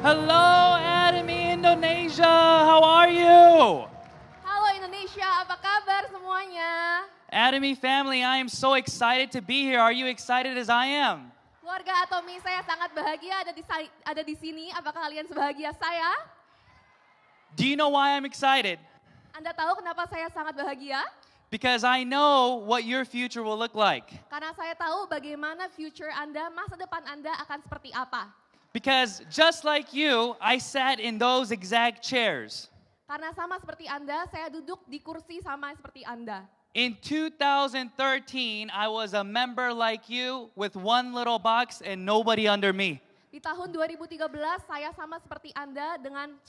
Hello, Academy Indonesia. How are you? Halo Indonesia, apa kabar semuanya? Academy family, I am so excited to be here. Are you excited as I am? Keluarga Atomi, saya sangat bahagia ada di sini. Apakah kalian sebahagia saya? Do you know why I'm excited? Anda tahu kenapa saya sangat bahagia? Because I know what your future will look like. Karena saya tahu bagaimana future Anda, masa depan Anda akan seperti apa. Because just like you, I sat in those exact chairs. Karena sama seperti Anda, saya duduk di kursi sama seperti Anda. In 2013, I was a member like you with one little box and nobody under me. Di tahun 2013, saya sama seperti Anda dengan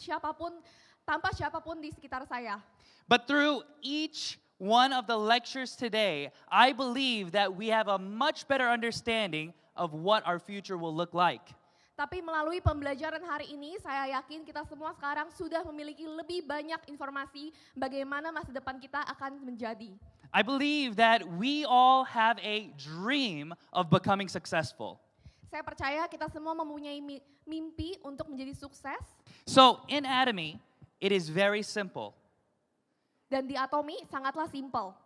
tanpa siapapun di sekitar saya. But through each one of the lectures today, I believe that we have a much better understanding of what our future will look like. Tapi melalui pembelajaran hari ini, saya yakin kita semua sekarang sudah memiliki lebih banyak informasi bagaimana masa depan kita akan menjadi. I believe that we all have a dream of becoming successful. Saya percaya kita semua mempunyai mimpi untuk menjadi sukses. So in Atomy, it is very simple. Dan di Atomi sangatlah simple.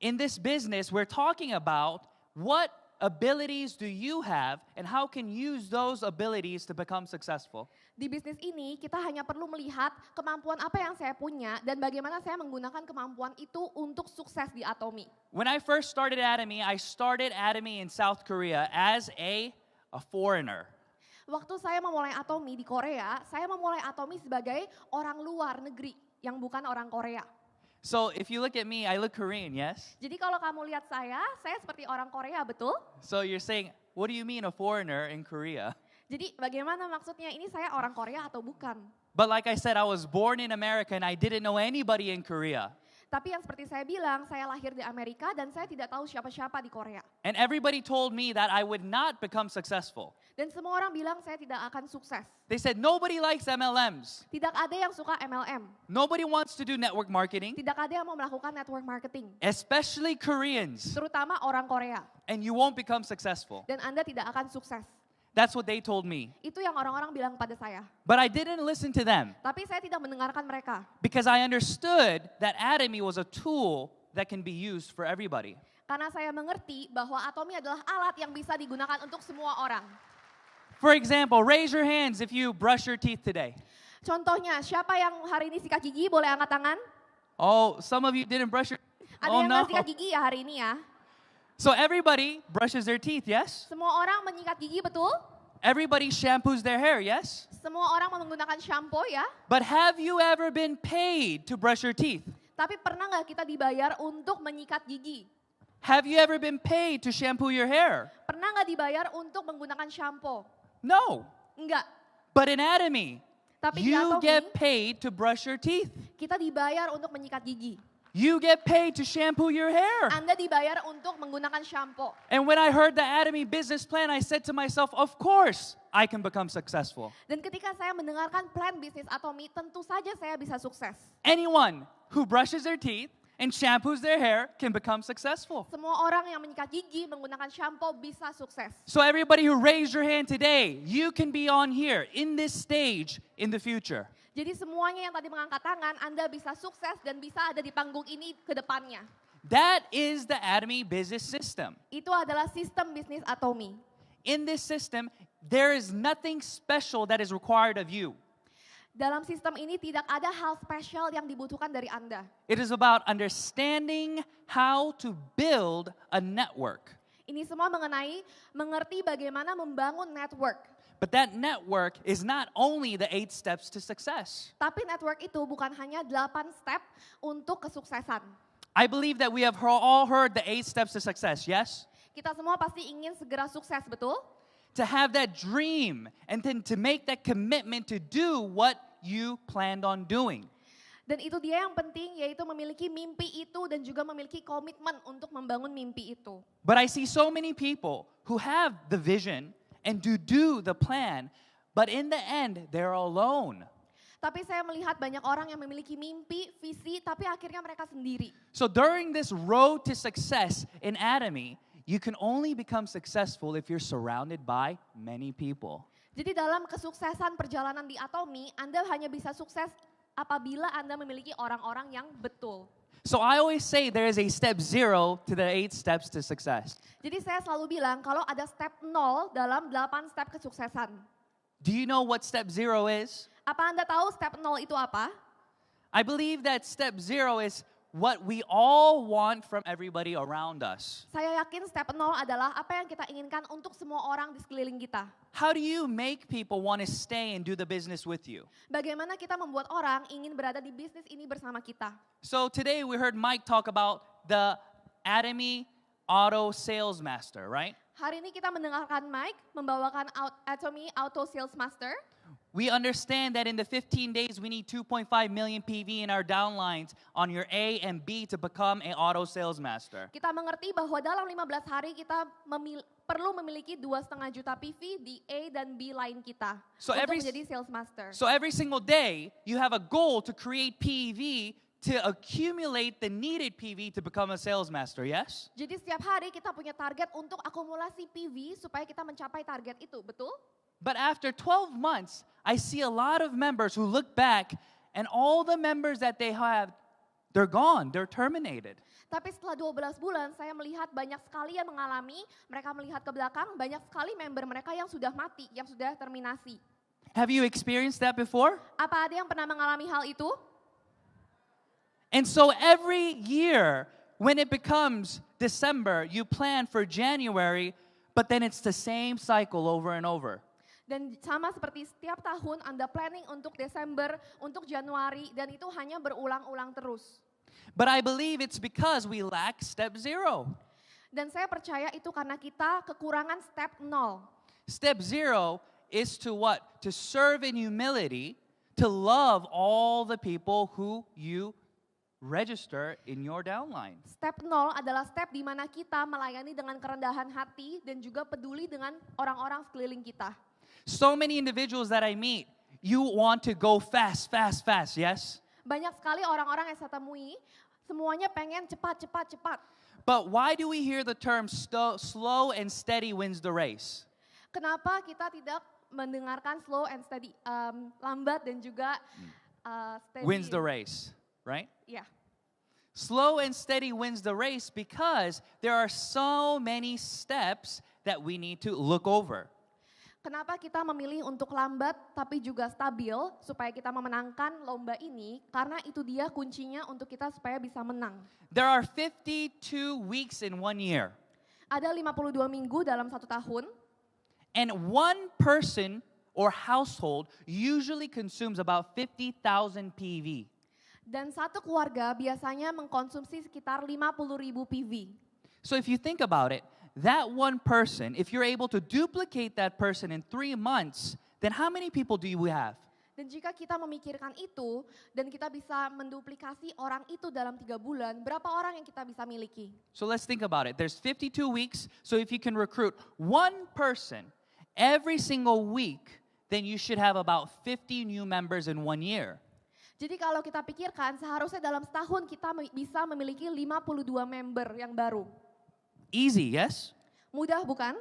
In this business, we're talking about what abilities do you have and how can you use those abilities to become successful. Di bisnis ini kita hanya perlu melihat kemampuan apa yang saya punya dan bagaimana saya menggunakan kemampuan itu untuk sukses di Atomi. When I first started Atomy, I started Atomy in South Korea as a foreigner. Waktu saya memulai Atomi di Korea, saya memulai Atomi sebagai orang luar negeri yang bukan orang Korea. So if you look at me, I look Korean, yes? Jadi kalau kamu lihat saya seperti orang Korea, betul? So you're saying, what do you mean a foreigner in Korea? Jadi bagaimana maksudnya ini saya orang Korea atau bukan? But like I said, I was born in America and I didn't know anybody in Korea. Tapi yang seperti saya bilang, saya lahir di Amerika dan saya tidak tahu siapa-siapa di Korea. And everybody told me that I would not become successful. Dan semua orang bilang saya tidak akan sukses. They said nobody likes MLMs. Tidak ada yang suka MLM. Nobody wants to do network marketing, Tidak ada yang mau melakukan network marketing. especially Koreans. Terutama orang Korea. And you won't become successful. Dan Anda tidak akan sukses. That's what they told me. Itu yang orang-orang bilang pada saya. But I didn't listen to them Tapi saya tidak mendengarkan mereka. because I understood that Atomy was a tool that can be used for everybody. Karena saya mengerti bahwa Atomi adalah alat yang bisa digunakan untuk semua orang. For example, raise your hands if you brush your teeth today. Contohnya, siapa yang hari ini sikat gigi boleh angkat tangan? Oh, some of you didn't brush your Ada Oh yang no. nggak sikat gigi ya hari ini ya? So everybody brushes their teeth, yes? Semua orang menyikat gigi, betul? Everybody shampoos their hair, yes? Semua orang menggunakan shampoo ya? But have you ever been paid to brush your teeth? Tapi pernah nggak kita dibayar untuk menyikat gigi? Have you ever been paid to shampoo your hair? Pernah nggak dibayar untuk menggunakan shampoo? No. Enggak. But in Atomy, Tapi di you Atomi, get paid to brush your teeth. kita dibayar untuk menyikat gigi. You get paid to shampoo your hair. Anda dibayar untuk menggunakan shampoo. And when I heard the Atomy business plan, I said to myself, of course I can become successful. Dan ketika saya mendengarkan plan bisnis Atomi, tentu saja saya bisa sukses. Anyone who brushes their teeth and shampoos their hair can become successful. Semua orang yang menyikat gigi menggunakan shampoo bisa sukses. So everybody who raised your hand today, you can be on here in this stage in the future. Jadi semuanya yang tadi mengangkat tangan, Anda bisa sukses dan bisa ada di panggung ini ke depannya. That is the Atomy business system. Itu adalah sistem bisnis Atomi. In this system, there is nothing special that is required of you. Dalam sistem ini tidak ada hal spesial yang dibutuhkan dari Anda. It is about understanding how to build a network. Ini semua mengenai mengerti bagaimana membangun network. But that network is not only the 8 steps to success. Tapi network itu bukan hanya 8 step untuk kesuksesan. I believe that we have all heard the 8 steps to success, yes? Kita semua pasti ingin segera sukses, betul? To have that dream and then to make that commitment to do what you planned on doing. Dan itu dia yang penting, yaitu memiliki mimpi itu dan juga memiliki komitmen untuk membangun mimpi itu. But I see so many people who have the vision and do the plan, but in the end, they're alone. Tapi saya melihat banyak orang yang memiliki mimpi, visi, tapi akhirnya mereka sendiri. So during this road to success in Atomy, you can only become successful if you're surrounded by many people. Jadi dalam kesuksesan perjalanan di Atomi, Anda hanya bisa sukses apabila Anda memiliki orang-orang yang betul. So I always say there is a step 0 to the 8 steps to success. Jadi saya selalu bilang kalau ada step 0 dalam 8 step kesuksesan. Do you know what step 0 is? Apa Anda tahu step 0 itu apa? I believe that step 0 is what we all want from everybody around us. Saya yakin step 0 adalah apa yang kita inginkan untuk semua orang di sekeliling kita. How do you make people want to stay and do the business with you? Bagaimana kita membuat orang ingin berada di bisnis ini bersama kita. So today we heard Mike talk about the Atomy Auto Sales Master, right? Hari ini kita mendengarkan Mike membawakan Atomy Auto Sales Master. We understand that in the 15 days we need 2.5 million PV in our downlines on your A and B to become an auto sales master. Kita mengerti bahwa dalam 15 hari kita perlu memiliki 2,5 juta PV di A dan B line kita So untuk menjadi sales master. So every single day you have a goal to create PV to accumulate the needed PV to become a sales master, yes? Jadi setiap hari kita punya target untuk akumulasi PV supaya kita mencapai target itu, betul? But after 12 months, I see a lot of members who look back and all the members that they have, they're gone, they're terminated. Tapi setelah 12 bulan, saya melihat banyak sekali yang mengalami, mereka melihat ke belakang, banyak sekali member mereka yang sudah mati, yang sudah terminasi. Have you experienced that before? Apa ada yang pernah mengalami hal itu? And so every year, when it becomes December, you plan for January, but then it's the same cycle over and over. Dan sama seperti setiap tahun Anda planning untuk Desember, untuk Januari, dan itu hanya berulang-ulang terus. But I believe it's because we lack step 0. Dan saya percaya itu karena kita kekurangan step 0. Step 0 is to what? To serve in humility, to love all the people who you register in your downline. Step 0 adalah step di mana kita melayani dengan kerendahan hati dan juga peduli dengan orang-orang sekeliling kita. So many individuals that I meet, you want to go fast, fast, fast, yes? Banyak sekali orang-orang yang saya temui, semuanya pengen cepat, cepat, cepat. But why do we hear the term slow and steady wins the race? Kenapa kita tidak mendengarkan slow and steady, lambat dan juga steady? Wins the race, right? Ya. Slow and steady wins the race because there are so many steps that we need to look over. Kenapa kita memilih untuk lambat tapi juga stabil supaya kita memenangkan lomba ini? Karena itu dia kuncinya untuk kita supaya bisa menang. There are 52 weeks in 1 year. Ada 52 minggu dalam 1 tahun. And one person or household usually consumes about 50,000 PV. Dan satu keluarga biasanya mengkonsumsi sekitar 50.000 PV. So if you think about it, that one person, if you're able to duplicate that person in 3 months, then how many people do you have? Dan jika kita memikirkan itu dan kita bisa menduplikasi orang itu dalam 3 bulan, berapa orang yang kita bisa miliki? So let's think about it. There's 52 weeks, so if you can recruit one person every single week, then you should have about 50 new members in 1 year. Jadi kalau kita pikirkan seharusnya dalam setahun kita bisa memiliki 52 member yang baru. Easy, yes? Mudah bukan?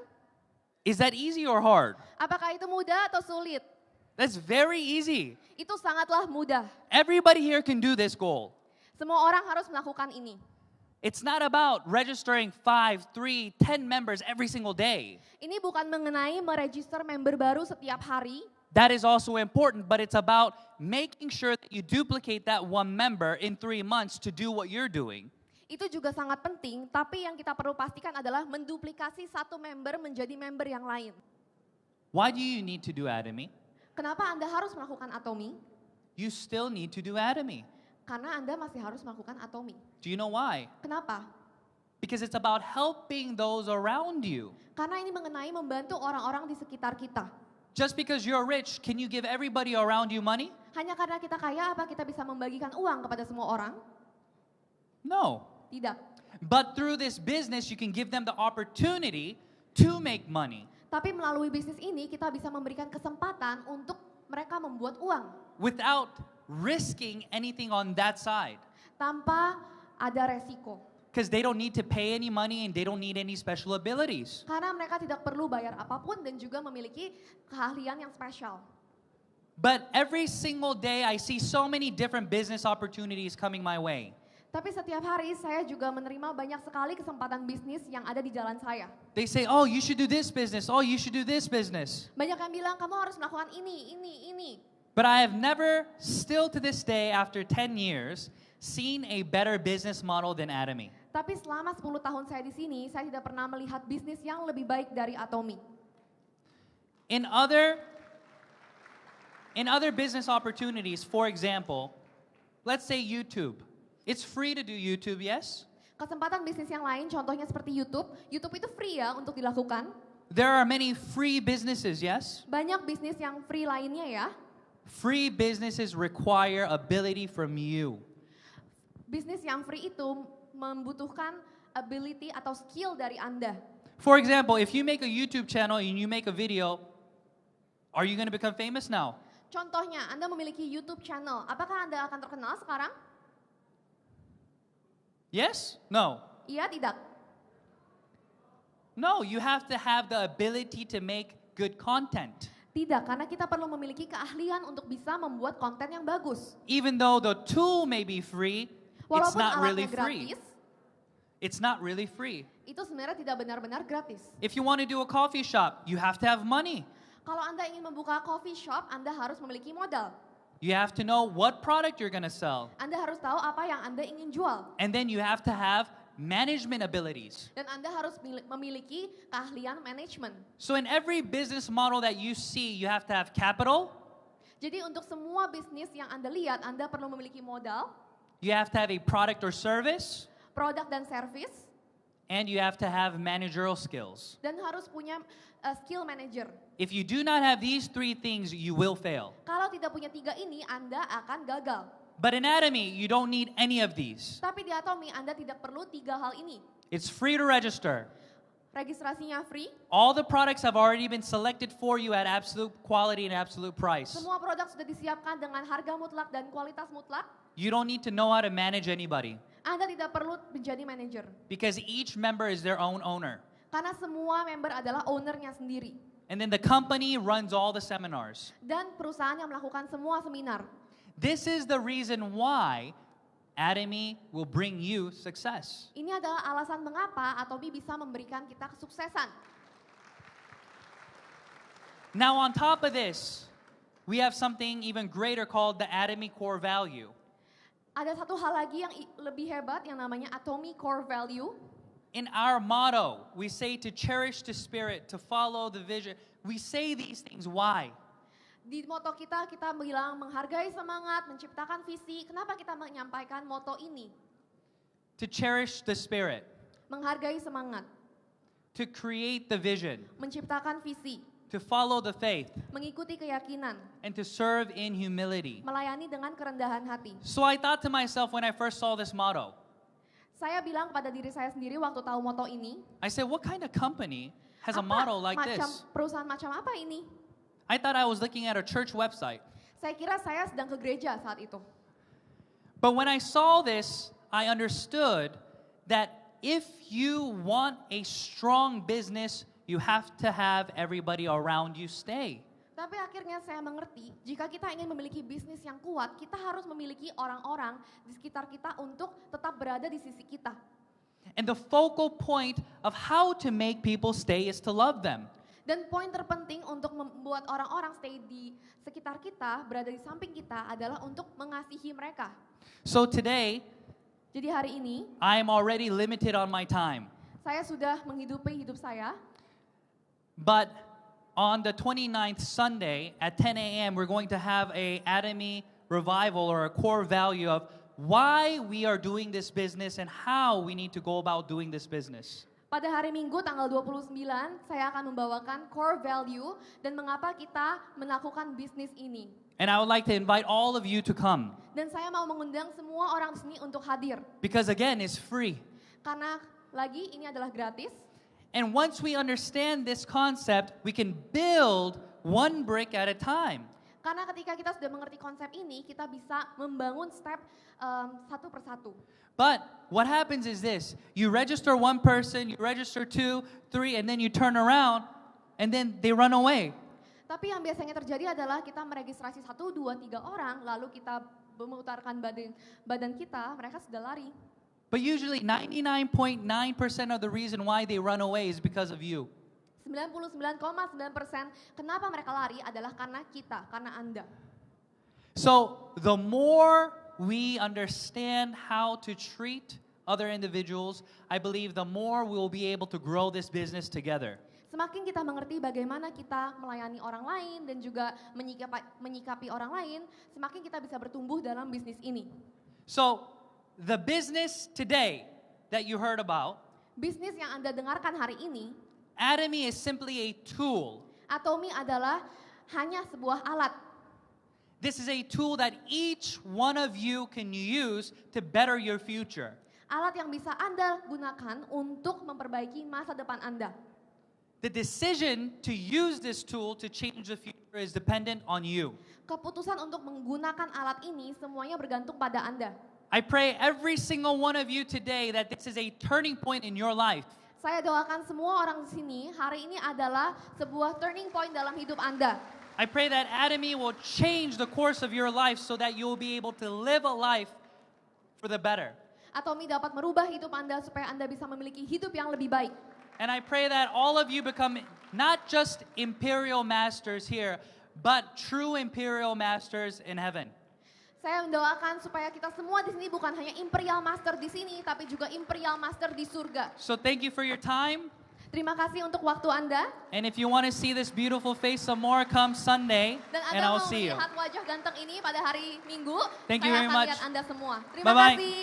Is that easy or hard? Apakah itu mudah atau sulit? That's very easy. Itu sangatlah mudah. Everybody here can do this goal. Semua orang harus melakukan ini. It's not about registering 5, 3, 10 members every single day. Ini bukan mengenai meregister member baru setiap hari. That is also important, but it's about making sure that you duplicate that one member in 3 months to do what you're doing. Itu juga sangat penting, tapi yang kita perlu pastikan adalah menduplikasi satu member menjadi member yang lain. Why do you need to do Atomy? Kenapa Anda harus melakukan Atomy? You still need to do Atomy. Karena Anda masih harus melakukan Atomy. Do you know why? Kenapa? Because it's about helping those around you. Karena ini mengenai membantu orang-orang di sekitar kita. Just because you're rich, can you give everybody around you money? Hanya karena kita kaya, apa kita bisa membagikan uang kepada semua orang? No. Tidak. But through this business, you can give them the opportunity to make money. Tapi melalui bisnis ini, kita bisa memberikan kesempatan untuk mereka membuat uang. Without risking anything on that side. Tanpa ada resiko. Because they don't need to pay any money and they don't need any special abilities. Karena mereka tidak perlu bayar apapun dan juga memiliki keahlian yang spesial. But every single day I see so many different business opportunities coming my way. Tapi setiap hari saya juga menerima banyak sekali kesempatan bisnis yang ada di jalan saya. They say, oh, you should do this business. Oh, you should do this business. Banyak yang bilang kamu harus melakukan ini. But I have never, still to this day, after 10 years, seen a better business model than Atomy. Tapi selama 10 tahun saya di sini, saya tidak pernah melihat bisnis yang lebih baik dari Atomy. In other business opportunities, for example, let's say YouTube. It's free to do YouTube, yes? Kesempatan bisnis yang lain, contohnya seperti YouTube. YouTube itu free ya untuk dilakukan. There are many free businesses, yes? Banyak bisnis yang free lainnya ya. Free businesses require ability from you. Bisnis yang free itu membutuhkan ability atau skill dari Anda. For example, if you make a YouTube channel and you make a video, are you going to become famous now? Contohnya, Anda memiliki YouTube channel. Apakah Anda akan terkenal sekarang? Yes? No. Iya, tidak. No, you have to have the ability to make good content. Tidak, karena kita perlu memiliki keahlian untuk bisa membuat konten yang bagus. Even though the tool may be free, it's Walaupun not alatnya really free. gratis, It's not really free. itu sebenarnya tidak benar-benar gratis. If you want to do a coffee shop, you have to have money. Kalau Anda ingin membuka coffee shop, Anda harus memiliki modal. You have to know what product you're going to sell. Anda harus tahu apa yang Anda ingin jual. And then you have to have management abilities. Dan Anda harus memiliki keahlian manajemen. So in every business model that you see, you have to have capital, Jadi untuk semua bisnis yang Anda lihat, Anda perlu memiliki modal, you have to have a product or service, produk dan service, and you have to have managerial skills. dan harus punya skill manager. If you do not have these three things, you will fail. Kalau tidak punya 3 ini, Anda akan gagal. But in Atomy, you don't need any of these. Tapi di Atomy, Anda tidak perlu 3 hal ini. It's free to register. Registrasinya free, All the products have already been selected for you at absolute quality and absolute price. semua produk sudah disiapkan dengan harga mutlak dan kualitas mutlak. You don't need to know how to manage anybody Anda tidak perlu menjadi manajer. because each member is their own owner. Karena semua member adalah ownernya sendiri. And then the company runs all the seminars. Dan perusahaan yang melakukan semua seminar. This is the reason why Atomy will bring you success. Ini adalah alasan mengapa Atomy bisa memberikan kita kesuksesan. Now on top of this, we have something even greater called the Atomy core value. Ada satu hal lagi yang lebih hebat yang namanya Atomy core value. In our motto, we say to cherish the spirit, to follow the vision. We say these things. Why? Di moto kita bilang menghargai semangat, menciptakan visi. Kenapa kita menyampaikan moto ini? To cherish the spirit, Menghargai semangat, to create the vision, menciptakan visi, to follow the faith, mengikuti keyakinan, and to serve in humility. melayani dengan kerendahan hati. So I thought to myself when I first saw this motto, Saya bilang kepada diri saya sendiri waktu tahu moto ini, I said, what kind of company has a motto like this? perusahaan macam apa ini? I thought I was looking at a church website. Saya kira saya sedang ke gereja saat itu. But when I saw this, I understood that if you want a strong business, you have to have everybody around you stay. Tapi akhirnya saya mengerti, jika kita ingin memiliki bisnis yang kuat, kita harus memiliki orang-orang di sekitar kita untuk tetap berada di sisi kita. And the focal point of how to make people stay is to love them. Dan poin terpenting untuk membuat orang-orang stay di sekitar kita, berada di samping kita adalah untuk mengasihi mereka. So today, Jadi hari ini, I am already limited on my time. saya sudah menghidupi hidup saya. But on the 29th Sunday at 10 a.m., we're going to have a Atomy revival or a core value of why we are doing this business and how we need to go about doing this business. Pada hari Minggu tanggal 29, saya akan membawakan core value dan mengapa kita melakukan bisnis ini. And I would like to invite all of you to come Dan saya mau mengundang semua orang di sini untuk hadir. because again, it's free. Karena lagi ini adalah gratis. And once we understand this concept, we can build one brick at a time. Karena ketika kita sudah mengerti konsep ini, kita bisa membangun step satu persatu. But what happens is this. You register one person, you register 2, 3, and then you turn around and then they run away. Tapi yang biasanya terjadi adalah kita meregistrasi 1, 2, 3 orang, lalu kita memutarkan badan kita, mereka sudah lari. But usually 99.9% of the reason why they run away is because of you. 99,9% kenapa mereka lari adalah karena kita, karena Anda. So the more we understand how to treat other individuals, I believe the more we will be able to grow this business together. Semakin kita mengerti bagaimana kita melayani orang lain dan juga menyikapi orang lain, semakin kita bisa bertumbuh dalam bisnis ini. So the business today that you heard about, Bisnis yang Anda dengarkan hari ini, Atomy is simply a tool. Atomy adalah hanya sebuah alat. This is a tool that each one of you can use to better your future. Alat yang bisa Anda gunakan untuk memperbaiki masa depan Anda. The decision to use this tool to change the future is dependent on you. Keputusan untuk menggunakan alat ini semuanya bergantung pada Anda. I pray every single one of you today that this is a turning point in your life. Saya doakan semua orang di sini, hari ini adalah sebuah turning point dalam hidup Anda. I pray that Atomy will change the course of your life so that you will be able to live a life for the better. Atomy dapat merubah hidup Anda supaya Anda bisa memiliki hidup yang lebih baik. And I pray that all of you become not just imperial masters here, but true imperial masters in heaven. Saya mendoakan supaya kita semua di sini bukan hanya imperial master di sini, tapi juga imperial master di surga. So thank you for your time. Terima kasih untuk waktu Anda. And if you want to see this beautiful face some more, come Sunday, Dan and Anda I'll mau see you. melihat wajah ganteng ini pada hari Minggu, Thank you saya very akan much. lihat Anda semua. Terima Bye-bye. kasih.